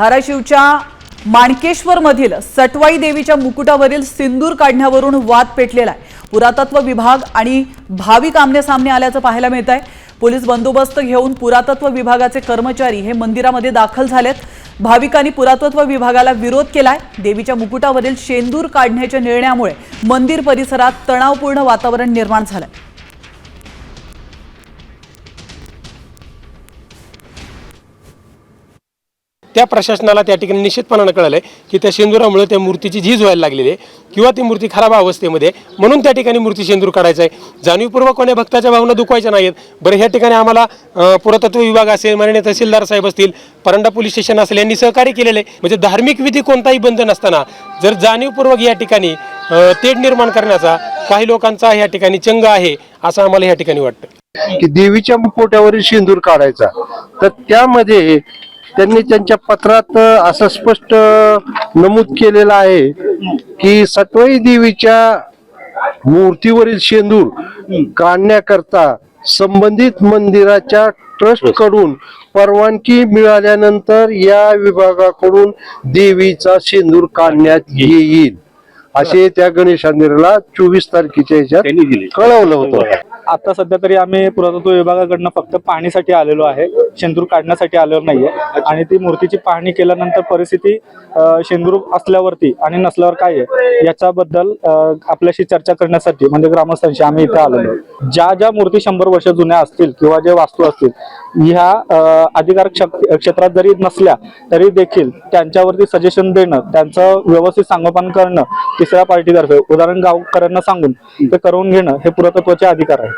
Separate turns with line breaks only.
धाराशिवच्या माणकेश्वर मधील सटवाई देवीच्या मुकुटावरील सिंदूर काढण्यावरून वाद पेटलेला आहे। पुरातत्व विभाग आणि भाविक आमने-सामने आल्याचं पाहायला मिळत आहे। पोलीस बंदोबस्त घेऊन पुरातत्व विभागाचे कर्मचारी हे मंदिरामध्ये दाखल झालेत। भाविकांनी पुरातत्व विभागाला विरोध केलाय। देवीच्या मुकुटावरील शेंदूर काढण्याच्या निर्णयामुळे मंदिर परिसरात तणावपूर्ण वातावरण निर्माण झालंय।
त्या प्रशासनाला त्या ठिकाणी निश्चितपणाने कळले की त्या शेंदुरामुळे त्या मूर्तीची झीज व्हायला लागलेली आहे किंवा ती मूर्ती खराब अवस्थेमध्ये, म्हणून त्या ठिकाणी मूर्ती शेंदूर काढायचा आहे। जाणीवपूर्वक कोण्या भक्ताच्या भावना दुखवायच्या नाहीत। बरं, ह्या ठिकाणी आम्हाला पुरातत्व विभाग असेल, माननीय तहसीलदार साहेब असतील, परंडा पोलीस स्टेशन असेल, यांनी सहकार्य केलेले आहे। म्हणजे धार्मिक विधी कोणताही बंद नसताना जर जाणीवपूर्वक या ठिकाणी तेढ निर्माण करण्याचा काही लोकांचा या ठिकाणी चंग आहे असं आम्हाला या ठिकाणी वाटतं
की देवीच्या मुखवट्यावरील शेंदूर काढायचा, तर त्यामध्ये त्यांनी त्यांच्या पत्रात असं स्पष्ट नमूद केलेलं आहे की सटवाई देवीच्या मूर्तीवरील शेंदूर काढण्याकरता संबंधित मंदिराच्या ट्रस्ट कडून परवानगी मिळाल्यानंतर या विभागाकडून देवीचा शेंदूर काढण्यात येईल असे त्या गणेश मंदिराला 24 तारखेच्या ह्याच्यात कळवलं होतं।
आता सध्या तरी आम्ही पुरातत्व विभागाकडनं फक्त पाहणीसाठी आलेलो आहे, शेंदूर काढण्यासाठी आलेलो नाहीये। आणि ती मूर्तीची पाहणी केल्यानंतर परिस्थिती शेंदूर असल्यावरती आणि नसल्यावर काय आहे याच्याबद्दल आपल्याशी चर्चा करण्यासाठी म्हणजे ग्रामस्थांशी आम्ही इथे आलेलो। ज्या मूर्ती 100 वर्ष जुन्या असतील किंवा जे वास्तू असतील ह्या अधिकार क्षेत्रात जरी नसल्या तरी देखील त्यांच्यावरती सजेशन देणं, त्यांचं व्यवस्थित संगोपन करणं तिसऱ्या पार्टीतर्फे उदाहरण गावकऱ्यांना सांगून ते करून घेणं हे पुरातत्वाचे अधिकार आहे।